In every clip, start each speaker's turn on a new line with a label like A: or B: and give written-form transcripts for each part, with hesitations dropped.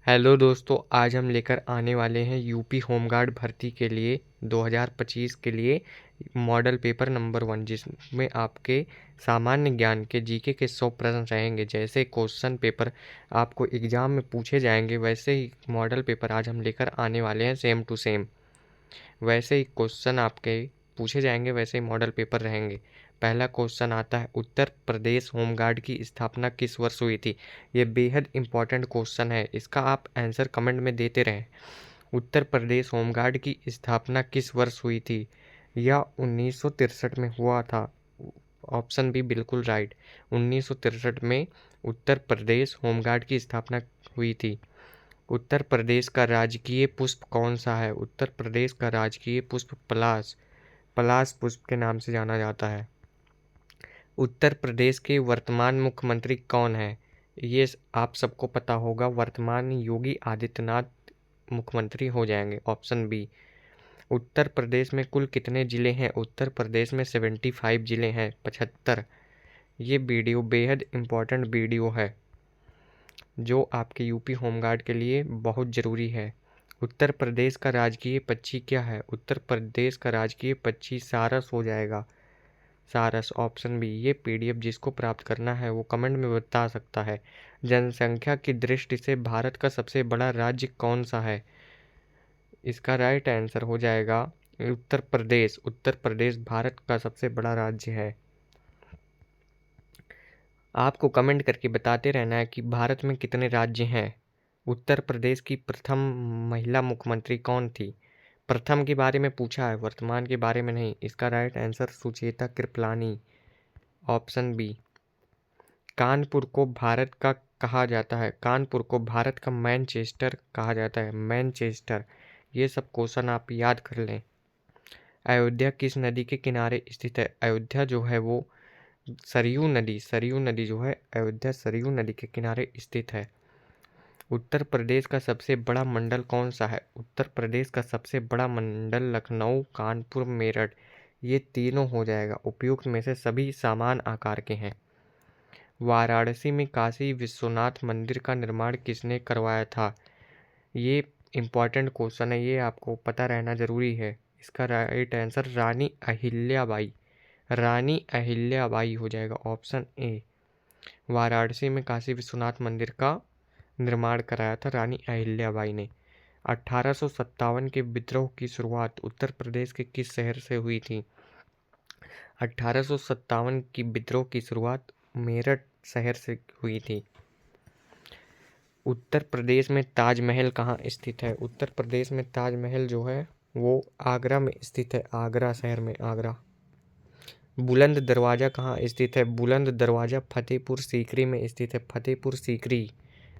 A: Hello दोस्तों, आज हम लेकर आने वाले हैं यूपी होमगार्ड भर्ती के लिए 2025 के लिए मॉडल पेपर नंबर 1, जिसमें आपके सामान्य ज्ञान के जीके के 100 प्रश्न रहेंगे। जैसे क्वेश्चन पेपर आपको एग्जाम में पूछे जाएंगे, वैसे ही मॉडल पेपर आज हम लेकर आने वाले हैं, सेम टू सेम। वैसे ही क्वेश्चन आपके पूछे जाएंगे, वैसे ही मॉडल पेपर रहेंगे। पहला क्वेश्चन आता है, उत्तर प्रदेश होमगार्ड की स्थापना किस वर्ष हुई थी? ये बेहद इंपॉर्टेंट क्वेश्चन है, इसका आप आंसर कमेंट में देते रहें। उत्तर प्रदेश होमगार्ड की स्थापना किस वर्ष हुई थी? यह 1963 में हुआ था। ऑप्शन बी बिल्कुल राइट। 1963 में उत्तर प्रदेश होमगार्ड की स्थापना हुई थी। उत्तर प्रदेश का राजकीय पुष्प कौन सा है? उत्तर प्रदेश का राजकीय पुष्प पलाश पलाश पुष्प के नाम से जाना जाता है। उत्तर प्रदेश के वर्तमान मुख्यमंत्री कौन है? ये आप सबको पता होगा, वर्तमान योगी आदित्यनाथ मुख्यमंत्री हो जाएंगे। Option B. उत्तर प्रदेश में कुल कितने ज़िले हैं? उत्तर प्रदेश में 75 ज़िले हैं, 75। ये वीडियो बेहद इम्पोर्टेंट वीडियो है, जो आपके यूपी होमगार्ड के लिए बहुत ज़रूरी है। उत्तर प्रदेश का राजकीय पक्षी क्या है? उत्तर प्रदेश का राजकीय पक्षी सारस हो जाएगा, सारस। Option B. ये पीडीएफ जिसको प्राप्त करना है वो कमेंट में बता सकता है। जनसंख्या की दृष्टि से भारत का सबसे बड़ा राज्य कौन सा है? इसका राइट आंसर हो जाएगा उत्तर प्रदेश। उत्तर प्रदेश भारत का सबसे बड़ा राज्य है। आपको कमेंट करके बताते रहना है कि भारत में कितने राज्य हैं। उत्तर प्रदेश की प्रथम महिला मुख्यमंत्री कौन थी? प्रथम के बारे में पूछा है, वर्तमान के बारे में नहीं। इसका right answer Sucheta Kripalani. Option B. Kanpur को भारत का कहा जाता है, कानपुर को भारत का मैनचेस्टर कहा जाता है, मैनचेस्टर। ये सब क्वेश्चन आप याद कर लें। अयोध्या किस नदी के किनारे स्थित है? अयोध्या जो है वो सरयू नदी जो है, अयोध्या सरयू नदी के किनारे स्थित है। उत्तर प्रदेश का सबसे बड़ा मंडल कौन सा है? उत्तर प्रदेश का सबसे बड़ा मंडल लखनऊ, कानपुर, मेरठ, ये तीनों हो जाएगा। उपयुक्त में से सभी समान आकार के हैं। वाराणसी में काशी विश्वनाथ मंदिर का निर्माण किसने करवाया था? ये इम्पॉर्टेंट क्वेश्चन है, ये आपको पता रहना ज़रूरी है। इसका राइट आंसर रानी अहिल्याबाई, रानी अहिल्याबाई हो जाएगा। Option A. वाराणसी में काशी विश्वनाथ मंदिर का निर्माण कराया था रानी अहिल्याबाई ने। 1857 के विद्रोह की शुरुआत उत्तर प्रदेश के किस शहर से हुई थी? 1857 की विद्रोह की शुरुआत मेरठ शहर से हुई थी। उत्तर प्रदेश में ताजमहल कहाँ स्थित है? उत्तर प्रदेश में ताजमहल जो है वो आगरा में स्थित है, आगरा शहर में, आगरा। बुलंद दरवाज़ा कहाँ स्थित है? बुलंद दरवाज़ा फतेहपुर सीकरी में स्थित है, फतेहपुर सीकरी।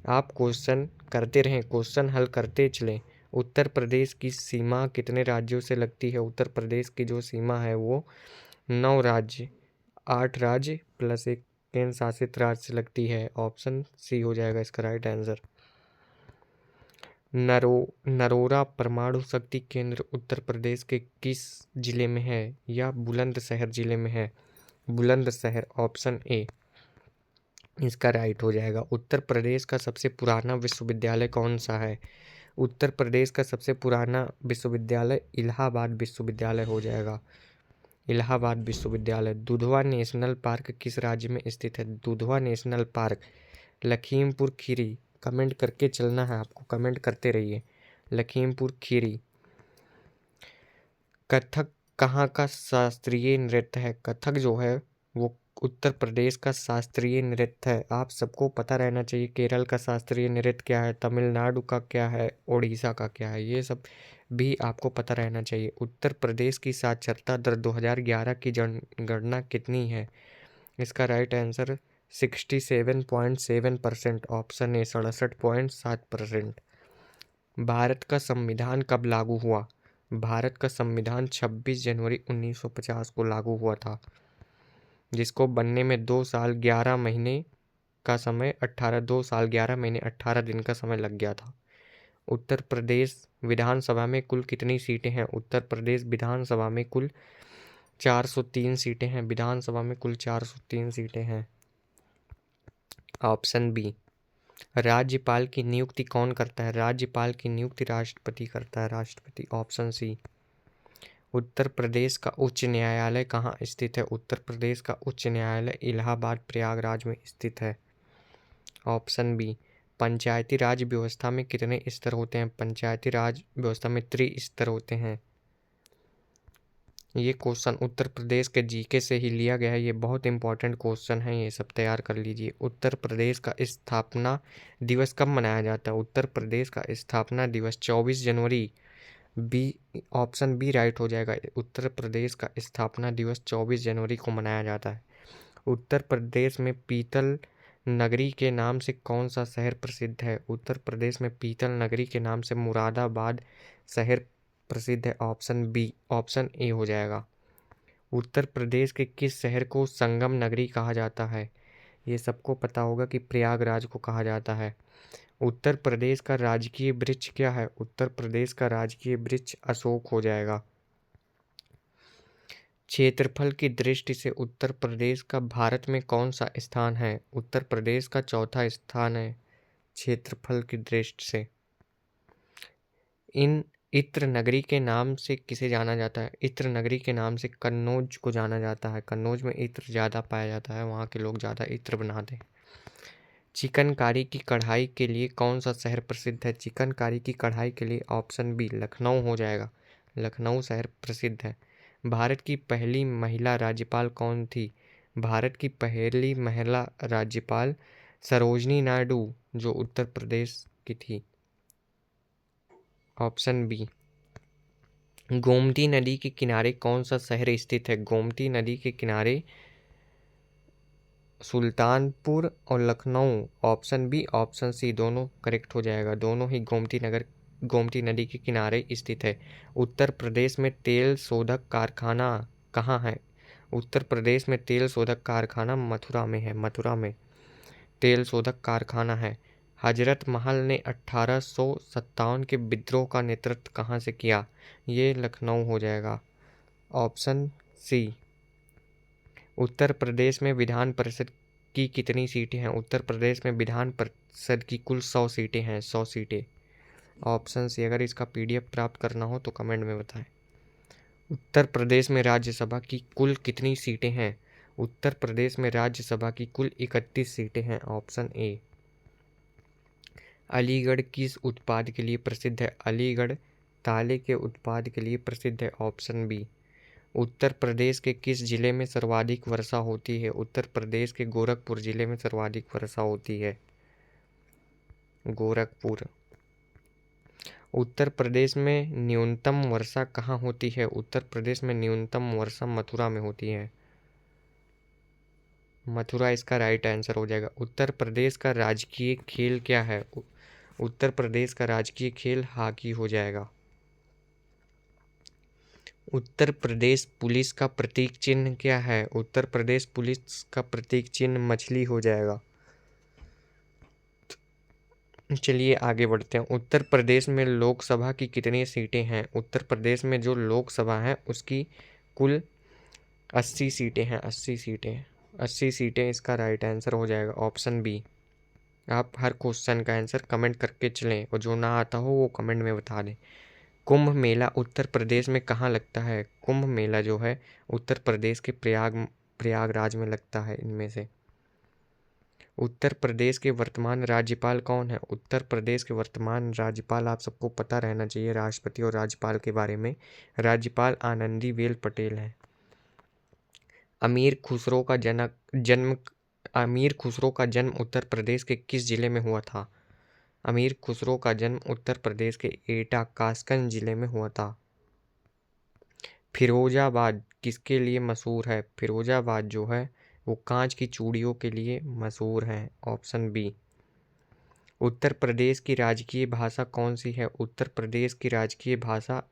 A: आप क्वेश्चन करते रहें, क्वेश्चन हल करते चलें। उत्तर प्रदेश की सीमा कितने राज्यों से लगती है? उत्तर प्रदेश की जो सीमा है वो 9 राज्य, 8 राज्य प्लस एक केंद्र शासित राज्य से लगती है। ऑप्शन सी हो जाएगा इसका राइट आंसर। नरोरा परमाणु शक्ति केंद्र उत्तर प्रदेश के किस जिले में है? या बुलंदशहर जिले में है, बुलंदशहर। ऑप्शन ए इसका राइट हो जाएगा। उत्तर प्रदेश का सबसे पुराना विश्वविद्यालय कौन सा है? उत्तर प्रदेश का सबसे पुराना विश्वविद्यालय इलाहाबाद विश्वविद्यालय हो जाएगा, इलाहाबाद विश्वविद्यालय। दुधवा नेशनल पार्क किस राज्य में स्थित है? Dudhwa national park Lakhimpur Kheri. Comment करके चलना है आपको, कमेंट करते रहिए। लखीमपुर खीरी। कथक कहाँ का शास्त्रीय नृत्य है? कथक जो है वो उत्तर प्रदेश का शास्त्रीय नृत्य है। आप सबको पता रहना चाहिए केरल का शास्त्रीय नृत्य क्या है, तमिलनाडु का क्या है, उड़ीसा का क्या है, ये सब भी आपको पता रहना चाहिए। उत्तर प्रदेश की साक्षरता दर 2011 की जनगणना कितनी है? इसका right answer 67.7%। Option A 67.7%। Bharat का संविधान कब लागू हुआ? भारत का संविधान 26 जनवरी 1950 को लागू हुआ था, जिसको बनने में 2 साल 11 महीने का समय 2 साल 11 महीने 18 दिन का समय लग गया था। उत्तर प्रदेश विधानसभा में कुल कितनी सीटें हैं? उत्तर प्रदेश विधानसभा में कुल 403 सीटें हैं, विधानसभा में कुल 403 सीटें हैं। Option B. राज्यपाल की नियुक्ति कौन करता है? राज्यपाल की नियुक्ति राष्ट्रपति करता है, राष्ट्रपति। Option C. उत्तर प्रदेश का उच्च न्यायालय कहाँ स्थित है? उत्तर प्रदेश का उच्च न्यायालय इलाहाबाद प्रयागराज में स्थित है। Option B. पंचायती राज व्यवस्था में कितने स्तर होते हैं? पंचायती राज व्यवस्था में 3 स्तर होते हैं। ये क्वेश्चन उत्तर प्रदेश के जीके से ही लिया गया है। ये बहुत इंपॉर्टेंट क्वेश्चन है, ये सब तैयार कर लीजिए। उत्तर प्रदेश का स्थापना दिवस कब मनाया जाता है? उत्तर प्रदेश का स्थापना दिवस 24 जनवरी। बी, ऑप्शन बी राइट हो जाएगा। उत्तर प्रदेश का स्थापना दिवस 24 जनवरी को मनाया जाता है। उत्तर प्रदेश में पीतल नगरी के नाम से कौन सा शहर प्रसिद्ध है? उत्तर प्रदेश में पीतल नगरी के नाम से मुरादाबाद शहर प्रसिद्ध है। ऑप्शन बी, ऑप्शन ए हो जाएगा। उत्तर प्रदेश के किस शहर को संगम नगरी कहा जाता है? ये सबको पता होगा कि प्रयागराज को कहा जाता है। उत्तर प्रदेश का राजकीय वृक्ष क्या है? उत्तर प्रदेश का राजकीय वृक्ष अशोक हो जाएगा। क्षेत्रफल की दृष्टि से उत्तर प्रदेश का भारत में कौन सा स्थान है? उत्तर प्रदेश का चौथा स्थान है क्षेत्रफल की दृष्टि से। इन इत्र नगरी के नाम से किसे जाना जाता है? इत्र नगरी के नाम से कन्नौज को जाना जाता है। कन्नौज में इत्र ज़्यादा पाया जाता है, वहाँ के लोग ज़्यादा इत्र बनाते हैं। चिकनकारी की कढ़ाई के लिए कौन सा शहर प्रसिद्ध है? चिकनकारी की कढ़ाई के लिए ऑप्शन बी लखनऊ हो जाएगा। लखनऊ शहर प्रसिद्ध है। भारत की पहली महिला राज्यपाल कौन थी? भारत की पहली महिला राज्यपाल सरोजनी नायडू, जो उत्तर प्रदेश की थी। Option B. गोमती नदी के किनारे कौन सा शहर स्थित है? गोमती नदी के किनारे सुल्तानपुर और Lucknow. Option B, option C दोनों करेक्ट हो जाएगा। दोनों ही गोमती नदी के किनारे स्थित है। उत्तर प्रदेश में तेल शोधक कारखाना कहाँ है? उत्तर प्रदेश में तेल शोधक कारखाना मथुरा में है। मथुरा में तेल शोधक कारखाना है। हजरत महल ने 1857 के विद्रोह का नेतृत्व कहाँ से किया? ये लखनऊ हो जाएगा। Option C. उत्तर प्रदेश में विधान परिषद की कितनी सीटें हैं? उत्तर प्रदेश में विधान परिषद की कुल 100 सीटें हैं। 100 सीटें। Option C. अगर इसका PDF प्राप्त करना हो तो कमेंट में बताएं। उत्तर प्रदेश में राज्यसभा की कुल कितनी सीटें हैं? उत्तर प्रदेश में राज्यसभा की कुल 31 सीटें हैं। Option A. अलीगढ़ किस उत्पाद के लिए प्रसिद्ध है? अलीगढ़ ताले के उत्पाद के लिए प्रसिद्ध है। Option B. उत्तर प्रदेश के किस जिले में सर्वाधिक वर्षा होती है? उत्तर प्रदेश के गोरखपुर जिले में सर्वाधिक वर्षा होती है। गोरखपुर। उत्तर प्रदेश में न्यूनतम वर्षा कहाँ होती है? उत्तर प्रदेश में न्यूनतम वर्षा मथुरा में होती है। मथुरा इसका राइट आंसर हो जाएगा। उत्तर प्रदेश का राजकीय खेल क्या है? उत्तर प्रदेश का राजकीय खेल हॉकी हो जाएगा। उत्तर प्रदेश पुलिस का प्रतीक चिन्ह क्या है? उत्तर प्रदेश पुलिस का प्रतीक चिन्ह मछली हो जाएगा। चलिए आगे बढ़ते हैं। उत्तर प्रदेश में लोकसभा की कितनी सीटें हैं? उत्तर प्रदेश में जो लोकसभा है उसकी कुल 80 सीटें हैं। 80 सीटें। 80 सीटें इसका राइट आंसर हो जाएगा। Option B. आप हर क्वेश्चन का आंसर कमेंट करके चलें और जो ना आता हो वो कमेंट में बता दें। कुंभ मेला उत्तर प्रदेश में कहाँ लगता है? कुंभ मेला जो है उत्तर प्रदेश के प्रयागराज में लगता है। इनमें से उत्तर प्रदेश के वर्तमान राज्यपाल कौन है? उत्तर प्रदेश के वर्तमान राज्यपाल आप सबको पता रहना चाहिए राष्ट्रपति और राज्यपाल के बारे में। राज्यपाल आनंदीबेन पटेल है। अमीर खुसरो का जन्म उत्तर प्रदेश के किस जिले में हुआ था? अमीर खुसरो का जन्म उत्तर प्रदेश के एटा कासगंज जिले में हुआ था। फिरोजाबाद किसके लिए मशहूर है? फिरोजाबाद जो है वो कांच की चूड़ियों के लिए मशहूर है। Option B. उत्तर प्रदेश की राजकीय भाषा कौन सी है? उत्तर प्रदेश की राजकीय भाषा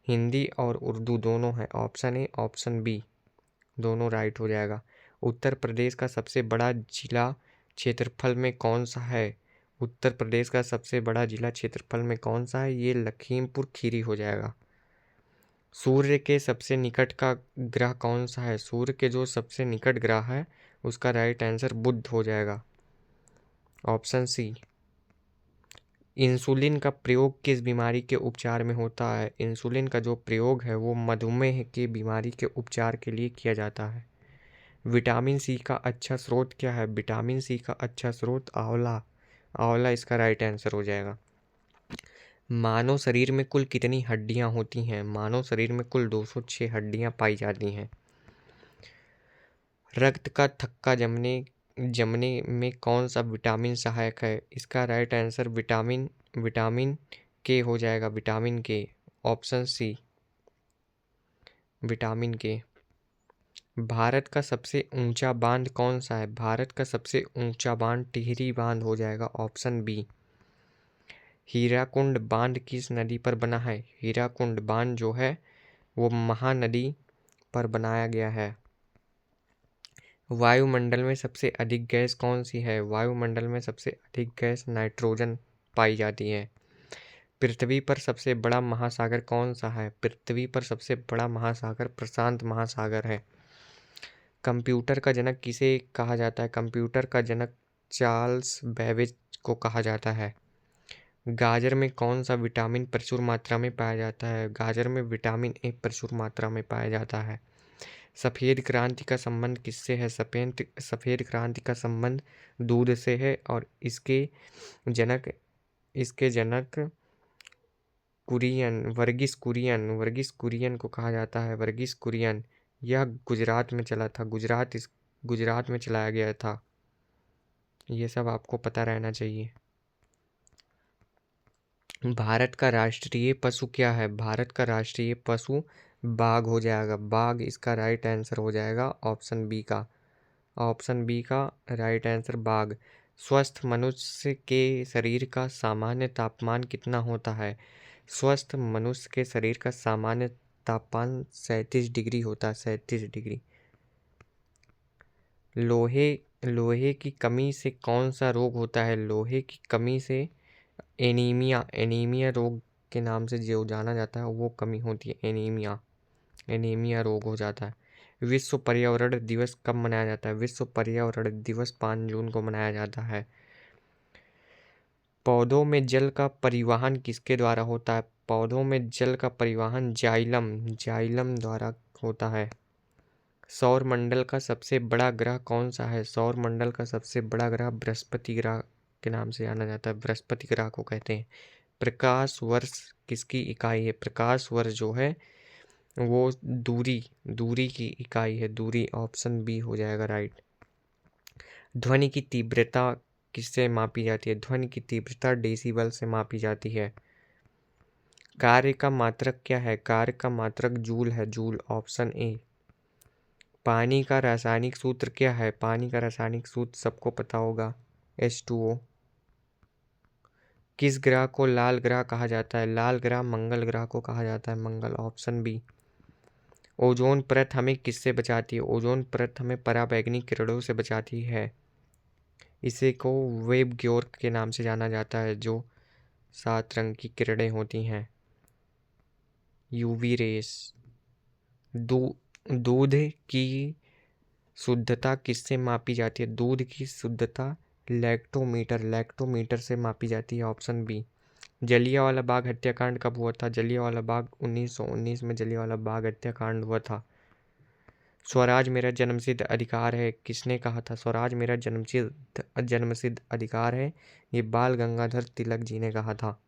A: हिंदी और उर्दू दोनों है। ऑप्शन ए, ऑप्शन बी दोनों राइट हो जाएगा। उत्तर प्रदेश का सबसे बड़ा जिला क्षेत्रफल में कौन सा है? उत्तर प्रदेश का सबसे बड़ा जिला क्षेत्रफल में कौन सा है? ये लखीमपुर खीरी हो जाएगा। सूर्य के सबसे निकट का ग्रह कौन सा है? सूर्य के जो सबसे निकट ग्रह है उसका राइट आंसर बुध हो जाएगा। Option C. इंसुलिन का प्रयोग किस बीमारी के उपचार में होता है? इंसुलिन का जो प्रयोग है वो मधुमेह की बीमारी के उपचार के लिए किया जाता है। विटामिन सी का अच्छा स्रोत क्या है? विटामिन सी का अच्छा स्रोत आंवला। आंवला इसका राइट आंसर हो जाएगा। मानव शरीर में कुल कितनी हड्डियां होती हैं? मानव शरीर में कुल 206 हड्डियां पाई जाती हैं। रक्त का थक्का जमने में कौन सा विटामिन सहायक है? इसका राइट आंसर विटामिन के हो जाएगा। विटामिन के, ऑप्शन सी, विटामिन के। भारत का सबसे ऊंचा बांध कौन सा है? भारत का सबसे ऊंचा बांध टिहरी बांध हो जाएगा। Option B. हीराकुंड बांध किस नदी पर बना है? हीराकुंड बांध जो है वो महानदी पर बनाया गया है। वायुमंडल में सबसे अधिक गैस कौन सी है? वायुमंडल में सबसे अधिक गैस नाइट्रोजन पाई जाती है। पृथ्वी पर सबसे बड़ा महासागर कौन सा है? पृथ्वी पर सबसे बड़ा महासागर प्रशांत महासागर है। कंप्यूटर का जनक किसे कहा जाता है? कंप्यूटर का जनक चार्ल्स बेबेज को कहा जाता है। गाजर में कौन सा विटामिन प्रचुर मात्रा में पाया जाता है? गाजर में विटामिन ए प्रचुर मात्रा में पाया जाता है। सफ़ेद क्रांति का संबंध किससे है? सफ़ेद क्रांति का संबंध दूध से है और इसके जनक वर्गीस कुरियन को कहा जाता है। वर्गीस कुरियन, यह गुजरात में चला था। गुजरात में चलाया गया था। ये सब आपको पता रहना चाहिए। भारत का राष्ट्रीय पशु क्या है? भारत का राष्ट्रीय पशु बाघ हो जाएगा। बाघ इसका राइट आंसर हो जाएगा। ऑप्शन बी का राइट आंसर बाघ। स्वस्थ मनुष्य के शरीर का सामान्य तापमान कितना होता है? स्वस्थ मनुष्य के शरीर का सामान्य तापमान 37 डिग्री होता है। 37 डिग्री। लोहे की कमी से कौन सा रोग होता है? लोहे की कमी से एनीमिया रोग के नाम से जो जाना जाता है वो कमी होती है। एनीमिया रोग हो जाता है। विश्व पर्यावरण दिवस कब मनाया जाता है? विश्व पर्यावरण दिवस 5 जून को मनाया जाता है। पौधों में जल का परिवहन किसके द्वारा होता है? पौधों में जल का परिवहन जाइलम द्वारा होता है। सौर मंडल का सबसे बड़ा ग्रह कौन सा है? सौर मंडल का सबसे बड़ा ग्रह बृहस्पति ग्रह के नाम से जाना जाता है। बृहस्पति ग्रह को कहते हैं। प्रकाश वर्ष किसकी इकाई है? प्रकाश वर्ष जो है वो दूरी की इकाई है। दूरी, ऑप्शन बी हो जाएगा राइट। ध्वनि की तीव्रता किससे मापी जाती है? ध्वनि की तीव्रता डेसिबल से मापी जाती है। कार्य का मात्रक क्या है? कार्य का मात्रक जूल है। Joule, option A. पानी का रासायनिक सूत्र क्या है? पानी का रासायनिक सूत्र सबको पता होगा, H2O। किस ग्रह को लाल ग्रह कहा जाता है? लाल ग्रह मंगल ग्रह को कहा जाता है। मंगल, ऑप्शन बी। ओजोन परत हमें किससे बचाती है? ओजोन परत हमें पराबैंगनी किरणों से बचाती है। इसे को वेब ग्योर्क के नाम से जाना जाता है, जो 7 रंग की किरणें होती हैं। UV rays. दूध की शुद्धता किससे मापी जाती है? दूध की शुद्धता लैक्टोमीटर से मापी जाती है। Option B. जलियांवाला बाग हत्याकांड कब हुआ था? जलियांवाला बाग 1919 में जलियांवाला बाग हत्याकांड हुआ था। स्वराज मेरा जन्मसिद्ध अधिकार है किसने कहा था? स्वराज मेरा जन्मसिद्ध अधिकार है, ये बाल गंगाधर तिलक जी ने कहा था।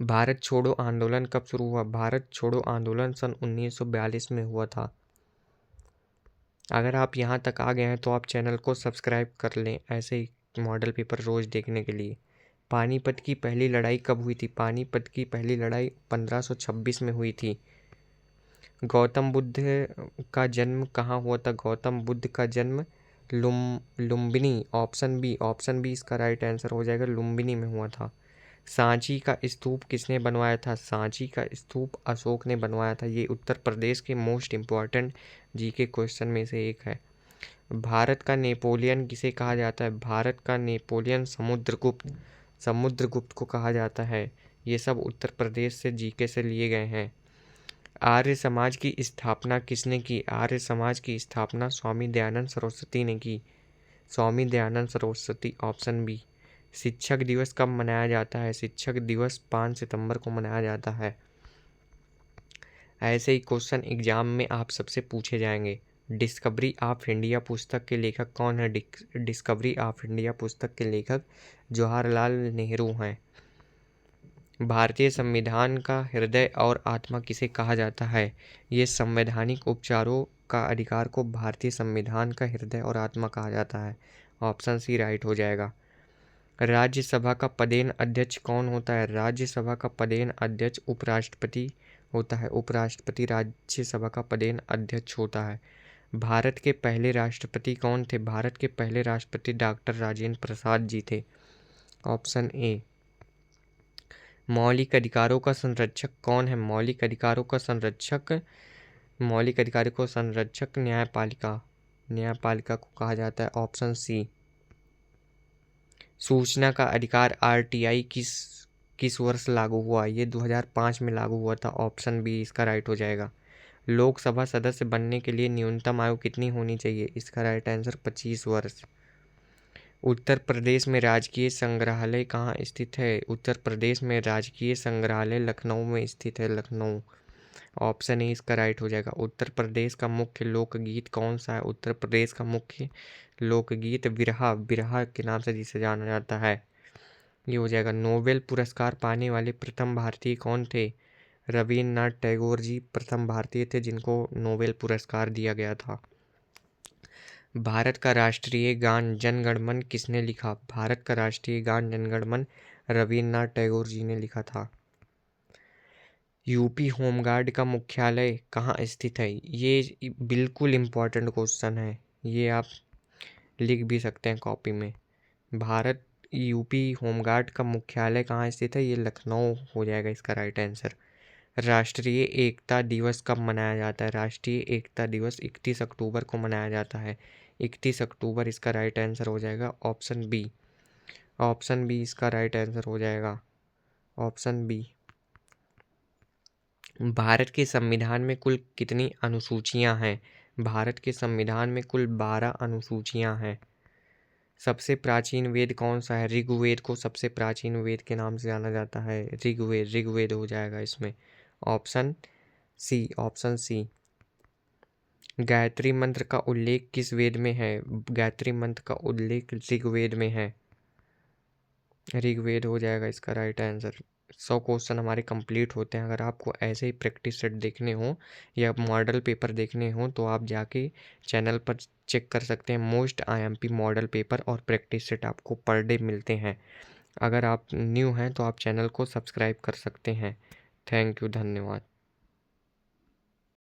A: भारत छोड़ो आंदोलन कब शुरू हुआ? भारत छोड़ो आंदोलन सन 1942 में हुआ था। अगर आप यहाँ तक आ गए हैं तो आप चैनल को सब्सक्राइब कर लें ऐसे ही मॉडल पेपर रोज़ देखने के लिए। पानीपत की पहली लड़ाई कब हुई थी? पानीपत की पहली लड़ाई 1526 में हुई थी। गौतम बुद्ध का जन्म कहाँ हुआ था? गौतम बुद्ध का जन्म लुम्बिनी, ऑप्शन बी इसका राइट आंसर हो जाएगा। लुम्बिनी में हुआ था। सांची का स्तूप किसने बनवाया था? सांची का स्तूप अशोक ने बनवाया था। ये उत्तर प्रदेश के मोस्ट इम्पॉर्टेंट जीके क्वेश्चन में से एक है। भारत का नेपोलियन किसे कहा जाता है? भारत का नेपोलियन समुद्रगुप्त को कहा जाता है। ये सब उत्तर प्रदेश से जीके से लिए गए हैं। आर्य समाज की स्थापना किसने की? आर्य समाज की स्थापना स्वामी दयानंद सरस्वती ने की। Swami Dayanand Saraswati, option B. शिक्षक दिवस कब मनाया जाता है? शिक्षक दिवस 5 सितंबर को मनाया जाता है। ऐसे ही क्वेश्चन एग्जाम में आप सबसे पूछे जाएंगे। डिस्कवरी ऑफ इंडिया पुस्तक के लेखक कौन है? डिस्कवरी ऑफ इंडिया पुस्तक के लेखक जवाहरलाल नेहरू हैं। भारतीय संविधान का हृदय और आत्मा किसे कहा जाता है? ये संवैधानिक उपचारों का अधिकार को भारतीय संविधान का हृदय और आत्मा कहा जाता है। ऑप्शन सी राइट हो जाएगा। राज्यसभा का पदेन अध्यक्ष कौन होता है? राज्यसभा का पदेन अध्यक्ष उपराष्ट्रपति होता है। उपराष्ट्रपति राज्यसभा का पदेन अध्यक्ष होता है। भारत के पहले राष्ट्रपति कौन थे? भारत के पहले राष्ट्रपति डॉक्टर राजेंद्र प्रसाद जी थे। Option A. मौलिक अधिकारों का संरक्षक कौन है? मौलिक अधिकारों का संरक्षक न्यायपालिका को कहा जाता है। Option C. सूचना का अधिकार आरटीआई किस वर्ष लागू हुआ? ये 2005 में लागू हुआ था। ऑप्शन बी इसका राइट हो जाएगा। लोकसभा सदस्य बनने के लिए न्यूनतम आयु कितनी होनी चाहिए? इसका राइट आंसर 25 वर्ष। उत्तर प्रदेश में राजकीय संग्रहालय कहाँ स्थित है? उत्तर प्रदेश में राजकीय संग्रहालय लखनऊ में स्थित है। लखनऊ। ऑप्शन ए इसका राइट हो जाएगा। उत्तर प्रदेश का मुख्य लोकगीत कौन सा है? उत्तर प्रदेश का मुख्य लोकगीत बिरहा के नाम से जिसे जाना जाता है। ये हो जाएगा। नोबेल पुरस्कार पाने वाले प्रथम भारतीय कौन थे? रविन्द्रनाथ टैगोर जी प्रथम भारतीय थे जिनको नोबेल पुरस्कार दिया गया था। भारत का राष्ट्रीय गान जन गण मन किसने लिखा? भारत का राष्ट्रीय गान जन गण मन रविन्द्रनाथ टैगोर जी ने लिखा था। यूपी होमगार्ड का मुख्यालय कहाँ स्थित है? ये बिल्कुल इम्पोर्टेंट क्वेश्चन है, ये आप लिख भी सकते हैं कॉपी में। भारत यूपी होमगार्ड का मुख्यालय कहाँ स्थित है? ये लखनऊ हो जाएगा इसका राइट आंसर। राष्ट्रीय एकता दिवस कब मनाया जाता है? राष्ट्रीय एकता दिवस 31 अक्टूबर को मनाया जाता है। 31 अक्टूबर इसका राइट आंसर हो जाएगा। Option B. ऑप्शन बी इसका राइट आंसर हो जाएगा। Option B. भारत के संविधान में कुल कितनी अनुसूचियां हैं? भारत के संविधान में कुल 12 अनुसूचियां हैं। सबसे प्राचीन वेद कौन सा है? ऋग्वेद को सबसे प्राचीन वेद के नाम से जाना जाता है। ऋग्वेद हो जाएगा इसमें। Option C. Option C. Gayatri mantra का उल्लेख किस वेद में है? गायत्री मंत्र का उल्लेख ऋग्वेद में है। ऋग्वेद हो जाएगा इसका राइट आंसर। 100 क्वेश्चन हमारे कंप्लीट होते हैं। अगर आपको ऐसे ही प्रैक्टिस सेट देखने हो या मॉडल पेपर देखने हो तो आप जाके चैनल पर चेक कर सकते हैं। मोस्ट आईएमपी मॉडल पेपर और प्रैक्टिस सेट आपको पर डे मिलते हैं। अगर आप न्यू हैं तो आप चैनल को सब्सक्राइब कर सकते हैं। थैंक यू, धन्यवाद।